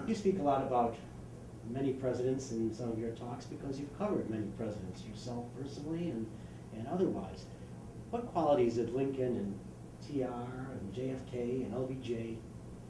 You speak a lot about many presidents in some of your talks because you've covered many presidents yourself personally and otherwise. What qualities did Lincoln and TR and JFK and LBJ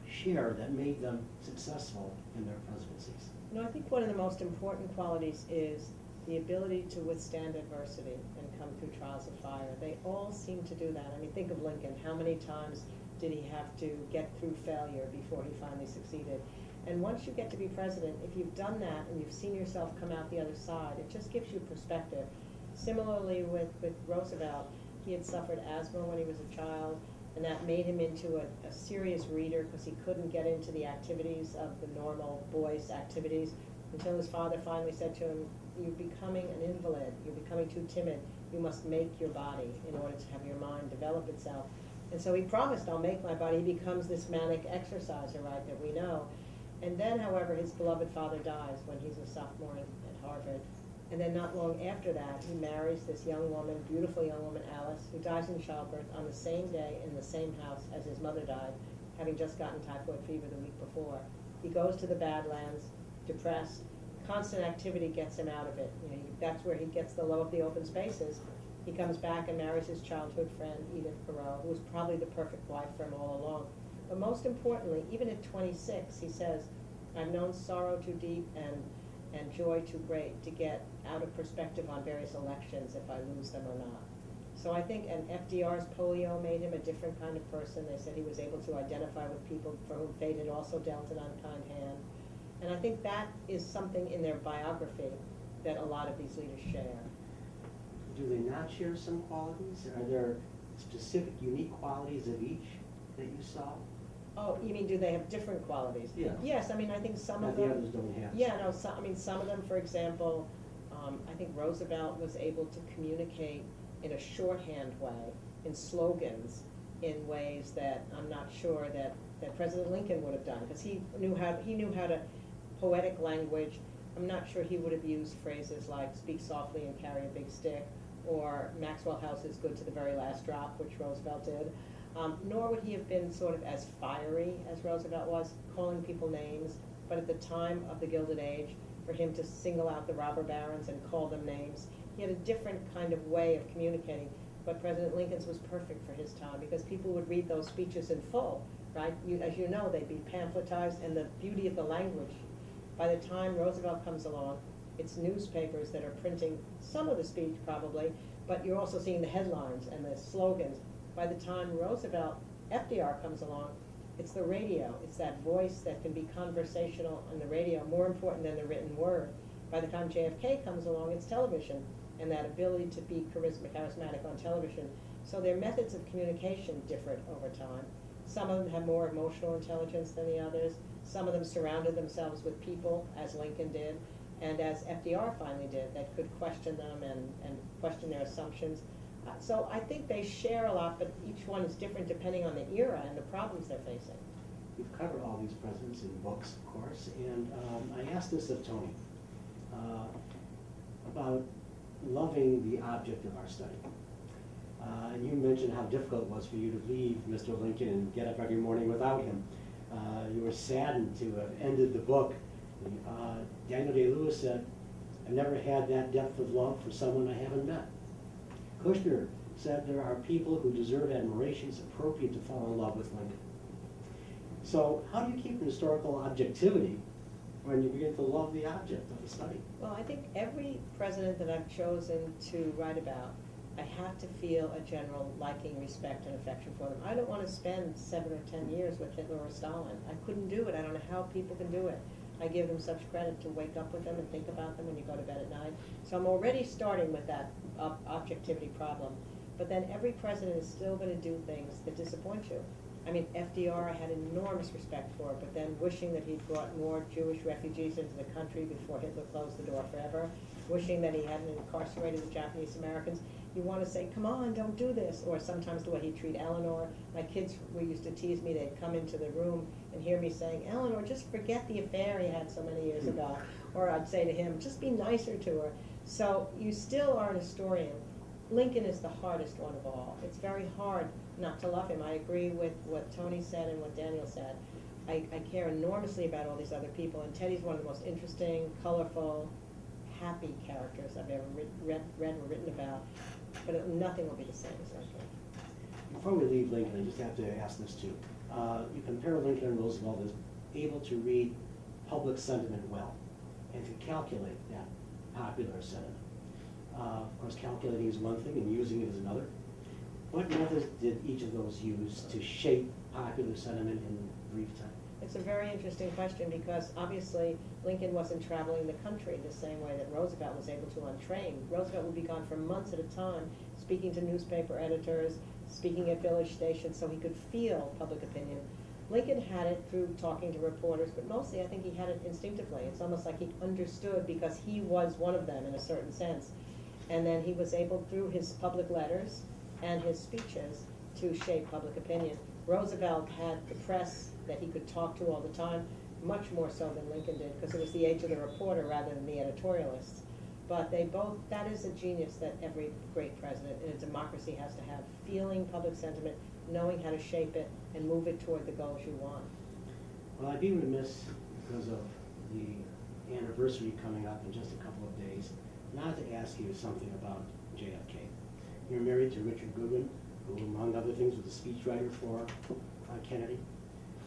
share that made them successful in their presidencies? I think one of the most important qualities is the ability to withstand adversity and come through trials of fire. They all seem to do that. I mean, think of Lincoln. How many times did he have to get through failure before he finally succeeded? And once you get to be president, if you've done that and you've seen yourself come out the other side, it just gives you perspective. Similarly with Roosevelt, he had suffered asthma when he was a child, and that made him into a serious reader because he couldn't get into the activities of the normal boys' activities until his father finally said to him, "You're becoming an invalid, you're becoming too timid, you must make your body in order to have your mind develop itself." And so he promised, "I'll make my body." He becomes this manic exerciser, right, that we know. And then, however, his beloved father dies when he's a sophomore at Harvard. And then not long after that, he marries this young woman, beautiful young woman, Alice, who dies in childbirth on the same day in the same house as his mother died, having just gotten typhoid fever the week before. He goes to the Badlands, depressed. Constant activity gets him out of it. That's where he gets the love of the open spaces. He comes back and marries his childhood friend, Edith Perot, who was probably the perfect wife for him all along. But most importantly, even at 26, he says, "I've known sorrow too deep and joy too great to get out of perspective on various elections if I lose them or not." So I think, and FDR's polio made him a different kind of person. They said he was able to identify with people for whom fate had also dealt an unkind hand. And I think that is something in their biography that a lot of these leaders share. Do they not share some qualities? Are there specific, unique qualities of each that you saw? Oh, you mean, do they have different qualities? Yeah. Yes, I mean, I think some That of them. the others don't have. Yeah, no, some, I mean, some of them, for example, I think Roosevelt was able to communicate in a shorthand way, in slogans, in ways that I'm not sure that President Lincoln would have done, because he knew how to, poetic language. I'm not sure he would have used phrases like "speak softly and carry a big stick," or "Maxwell House is good to the very last drop," which Roosevelt did. Nor would he have been sort of as fiery as Roosevelt was, calling people names. But at the time of the Gilded Age, for him to single out the robber barons and call them names, he had a different kind of way of communicating. But President Lincoln's was perfect for his time because people would read those speeches in full, right? As you know, they'd be pamphletized, and the beauty of the language. By the time Roosevelt comes along, it's newspapers that are printing some of the speech probably, but you're also seeing the headlines and the slogans. By the time FDR comes along, it's the radio. It's that voice that can be conversational on the radio, more important than the written word. By the time JFK comes along, it's television, and that ability to be charismatic on television. So their methods of communication differed over time. Some of them have more emotional intelligence than the others. Some of them surrounded themselves with people, as Lincoln did, and as FDR finally did, that could question them and question their assumptions. So I think they share a lot, but each one is different depending on the era and the problems they're facing. You've covered all these presidents in books, of course, and I asked this of Tony about loving the object of our study. And you mentioned how difficult it was for you to leave Mr. Lincoln and get up every morning without him. You were saddened to have ended the book. Daniel Day-Lewis said, "I've never had that depth of love for someone I haven't met." Kushner said there are people who deserve admiration. It's appropriate to fall in love with Lincoln. So how do you keep historical objectivity when you begin to love the object of the study? Well, I think every president that I've chosen to write about, I have to feel a general liking, respect, and affection for them. I don't want to spend 7 or 10 years with Hitler or Stalin. I couldn't do it. I don't know how people can do it. I give them such credit to wake up with them and think about them when you go to bed at night. So I'm already starting with that objectivity problem. But then every president is still going to do things that disappoint you. I mean, FDR I had enormous respect for, but then wishing that he'd brought more Jewish refugees into the country before Hitler closed the door forever, wishing that he hadn't incarcerated the Japanese Americans. You want to say, come on, don't do this. Or sometimes the way he'd treat Eleanor. My kids used to tease me. They'd come into the room and hear me saying, Eleanor, just forget the affair he had so many years ago. Or I'd say to him, just be nicer to her. So you still are an historian. Lincoln is the hardest one of all. It's very hard not to love him. I agree with what Tony said and what Daniel said. I care enormously about all these other people, and Teddy's one of the most interesting, colorful, happy characters I've ever read or written about, but nothing will be the same as Lincoln. Before we leave Lincoln, I just have to ask this too. You compare Lincoln and Roosevelt as able to read public sentiment well and to calculate that popular sentiment. Of course, calculating is one thing and using it is another. What methods did each of those use to shape popular sentiment in brief time? It's a very interesting question because obviously Lincoln wasn't traveling the country the same way that Roosevelt was able to on train. Roosevelt would be gone for months at a time, speaking to newspaper editors, speaking at village stations so he could feel public opinion. Lincoln had it through talking to reporters, but mostly I think he had it instinctively. It's almost like he understood because he was one of them in a certain sense. And then he was able, through his public letters and his speeches, to shape public opinion. Roosevelt had the press that he could talk to all the time, much more so than Lincoln did, because it was the age of the reporter rather than the editorialists. But they both, that is a genius that every great president in a democracy has to have, feeling public sentiment, knowing how to shape it, and move it toward the goals you want. Well, I'd be remiss, because of the anniversary coming up in just a couple of days, not to ask you something about JFK. You're married to Richard Goodwin, who, among other things, was a speechwriter for Kennedy.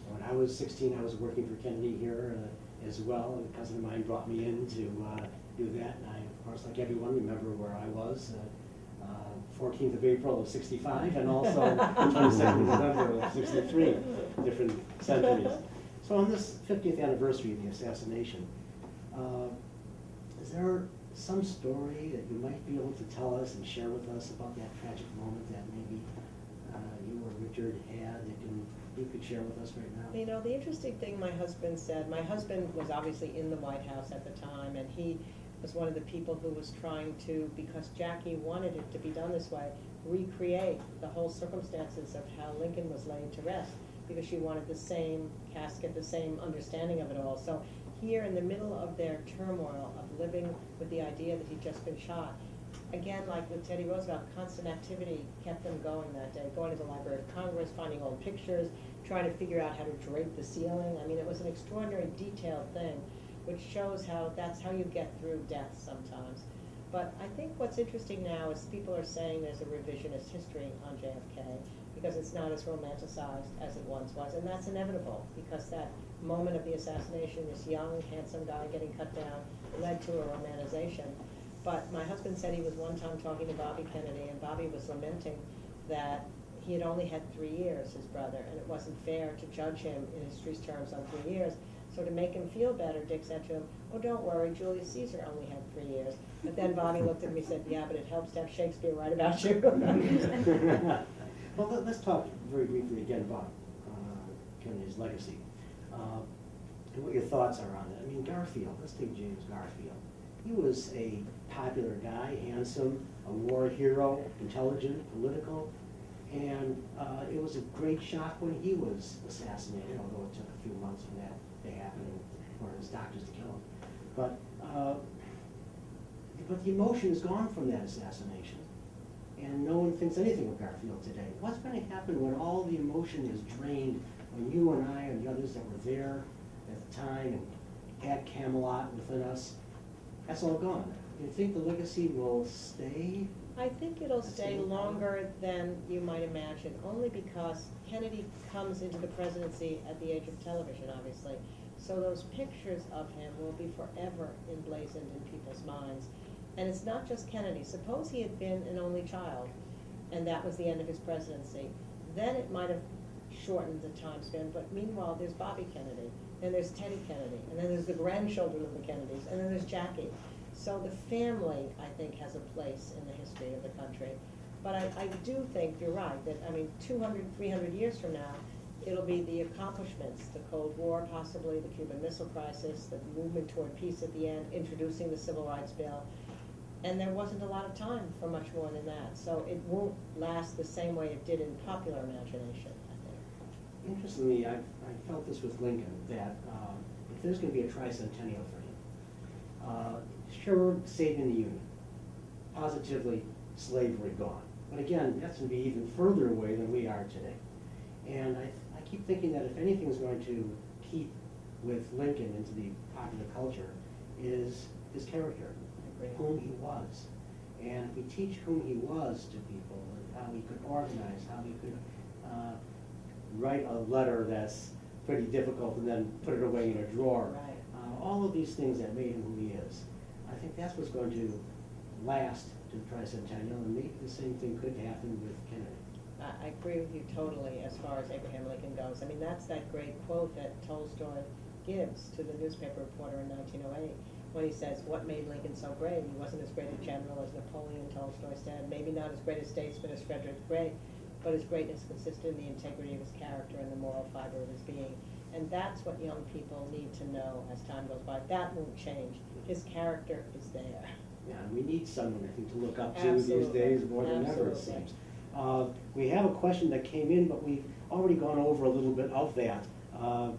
When I was 16, I was working for Kennedy here as well, and a cousin of mine brought me in to do that. And I, of course, like everyone, remember where I was, 14th of April of 65, and also 22nd of November of 63, different centuries. So on this 50th anniversary of the assassination, is there some story that you might be able to tell us and share with us about that tragic moment that maybe you or Richard had that you could share with us right now? You know, the interesting thing my husband said, my husband was obviously in the White House at the time, and he was one of the people who was trying to, because Jackie wanted it to be done this way, recreate the whole circumstances of how Lincoln was laid to rest, because she wanted the same casket, the same understanding of it all. So here in the middle of their turmoil of living with the idea that he'd just been shot, again, like with Teddy Roosevelt, constant activity kept them going that day, going to the Library of Congress, finding old pictures, trying to figure out how to drape the ceiling. I mean, it was an extraordinary detailed thing, which shows how that's how you get through death sometimes. But I think what's interesting now is people are saying there's a revisionist history on JFK because it's not as romanticized as it once was, and that's inevitable because that moment of the assassination, this young, handsome guy getting cut down, led to a romanization. But my husband said he was one time talking to Bobby Kennedy, and Bobby was lamenting that he had only had 3 years, his brother, and it wasn't fair to judge him in history's terms on 3 years. So to make him feel better, Dick said to him, "Oh, don't worry, Julius Caesar only had 3 years." But then Bobby looked at me and said, "Yeah, but it helps to have Shakespeare write about you." Well, let's talk very briefly again about Kennedy's legacy and what your thoughts are on it. I mean, Garfield, let's take James Garfield. He was a popular guy, handsome, a war hero, intelligent, political, and it was a great shock when he was assassinated, although it took a few months for that to happen and for his doctors to kill him. But the emotion is gone from that assassination, and no one thinks anything of Garfield today. What's going to happen when all the emotion is drained, when you and I and the others that were there at the time and had Camelot within us, that's all gone? Do you think the legacy will stay? I think it'll stay longer than you might imagine, only because Kennedy comes into the presidency at the age of television, obviously. So those pictures of him will be forever emblazoned in people's minds. And it's not just Kennedy. Suppose he had been an only child, and that was the end of his presidency. Then it might have shortened the time span, but meanwhile, there's Bobby Kennedy, and there's Teddy Kennedy, and then there's the grandchildren of the Kennedys, and then there's Jackie. So the family, I think, has a place in the history of the country. But I do think you're right, that, I mean, 200, 300 years from now, it'll be the accomplishments, the Cold War possibly, the Cuban Missile Crisis, the movement toward peace at the end, introducing the Civil Rights Bill. And there wasn't a lot of time for much more than that. So it won't last the same way it did in popular imagination, I think. Interestingly, I felt this with Lincoln, that if there's going to be a tricentennial for him, sure, saving the Union, positively slavery gone. But again, that's going to be even further away than we are today. And I keep thinking that if anything's going to keep with Lincoln into the popular culture is his character, whom he was. And if we teach whom he was to people, and how he could organize, how he could write a letter that's pretty difficult and then put it away in a drawer, Right. All of these things that made him who he is, I think that's what's going to last to the tricentennial, and maybe the same thing could happen with Kennedy. I agree with you totally as far as Abraham Lincoln goes. I mean, that's that great quote that Tolstoy gives to the newspaper reporter in 1908 when he says, what made Lincoln so great? He wasn't as great a general as Napoleon, Tolstoy said, maybe not as great a statesman as Frederick the Great, but his greatness consisted in the integrity of his character and the moral fiber of his being. And that's what young people need to know as time goes by. That won't change. His character is there. Yeah, and we need someone, I think, to look up to Absolutely. these days more than ever, it Absolutely. seems. We have a question that came in, but we've already gone over a little bit of that, how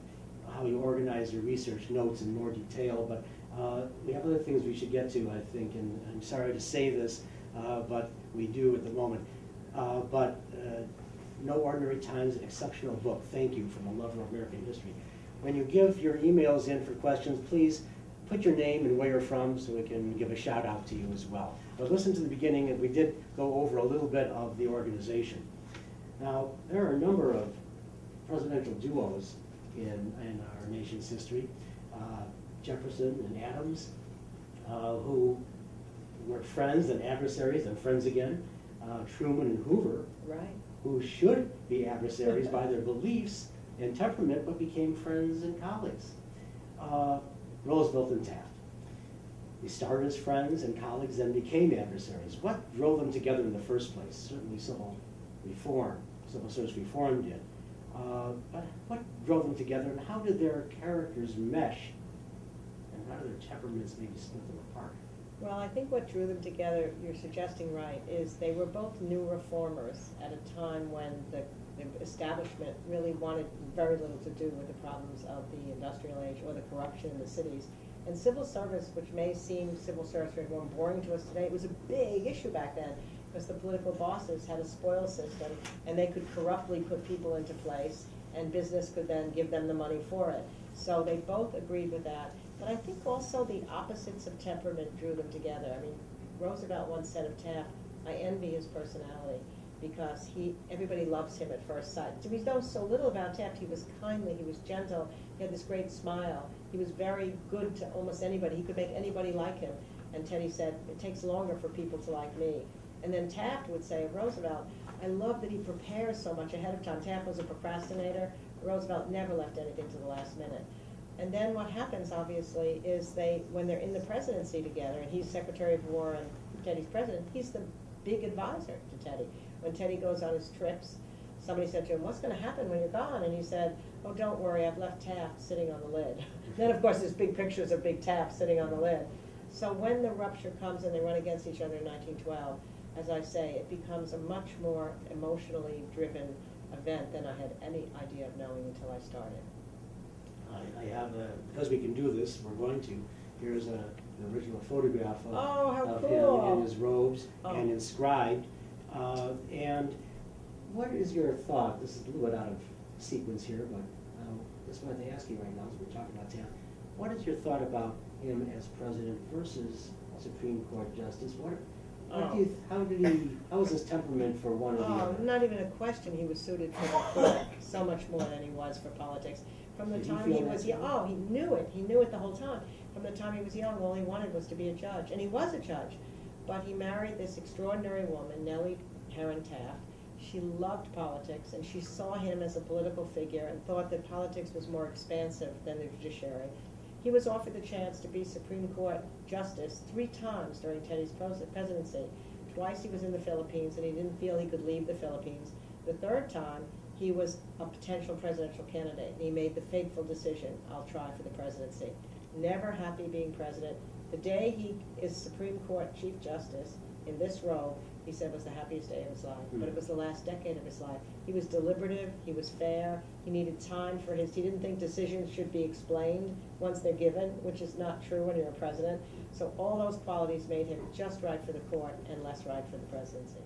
you organize your research notes in more detail, but we have other things we should get to, I think, and I'm sorry to say this, but we do at the moment. No Ordinary Times, an exceptional book. Thank you, from a lover of American history. When you give your emails in for questions, please put your name and where you're from so we can give a shout out to you as well. But listen to the beginning, and we did go over a little bit of the organization. Now, there are a number of presidential duos in our nation's history. Jefferson and Adams, who were friends and adversaries and friends again. Truman and Hoover, Right. who should be adversaries by their beliefs and temperament, but became friends and colleagues. Roosevelt and Taft. They started as friends and colleagues, then became adversaries. What drove them together in the first place? Certainly civil service reform did. But what drove them together, and how did their characters mesh? And how did their temperaments maybe split them apart? Well, I think what drew them together, you're suggesting right, is they were both new reformers at a time when the establishment really wanted very little to do with the problems of the industrial age or the corruption in the cities. And civil service, which may seem civil service reform boring to us today, it was a big issue back then because the political bosses had a spoil system and they could corruptly put people into place and business could then give them the money for it. So they both agreed with that. But I think also the opposites of temperament drew them together. I mean, Roosevelt once said of Taft, I envy his personality because everybody loves him at first sight. We know so little about Taft. He was kindly, he was gentle, he had this great smile. He was very good to almost anybody. He could make anybody like him. And Teddy said, it takes longer for people to like me. And then Taft would say of Roosevelt, I love that he prepares so much ahead of time. Taft was a procrastinator. Roosevelt never left anything to the last minute. And then what happens, obviously, is when they're in the presidency together, and he's Secretary of War and Teddy's president, he's the big advisor to Teddy. When Teddy goes on his trips, somebody said to him, what's going to happen when you're gone? And he said, oh, don't worry, I've left Taft sitting on the lid. Then, of course, there's big pictures of big Taft sitting on the lid. So when the rupture comes and they run against each other in 1912, as I say, it becomes a much more emotionally driven event than I had any idea of knowing until I started. I have because we can do this, we're going to. Here's an original photograph of cool. him in his robes and inscribed. And what is your thought? This is a little bit out of sequence here, but just wanted to ask you right now as we're talking about Taft. What is your thought about him as president versus Supreme Court justice? How was his temperament for one or the other? Not even a question. He was suited for the court so much more than he was for politics. From the time he was young, he knew it. He knew it the whole time. From the time he was young, all he wanted was to be a judge, and he was a judge. But he married this extraordinary woman, Nellie Heron Taft. She loved politics, and she saw him as a political figure and thought that politics was more expansive than the judiciary. He was offered the chance to be Supreme Court Justice 3 times during Teddy's presidency. Twice he was in the Philippines, and he didn't feel he could leave the Philippines. The 3rd time, he was a potential presidential candidate, and he made the fateful decision, I'll try for the presidency. Never happy being president. The day he is Supreme Court Chief Justice in this robe, he said was the happiest day of his life. But it was the last decade of his life. He was deliberative, he was fair, he needed time for he didn't think decisions should be explained once they're given, which is not true when you're a president. So all those qualities made him just right for the court and less right for the presidency.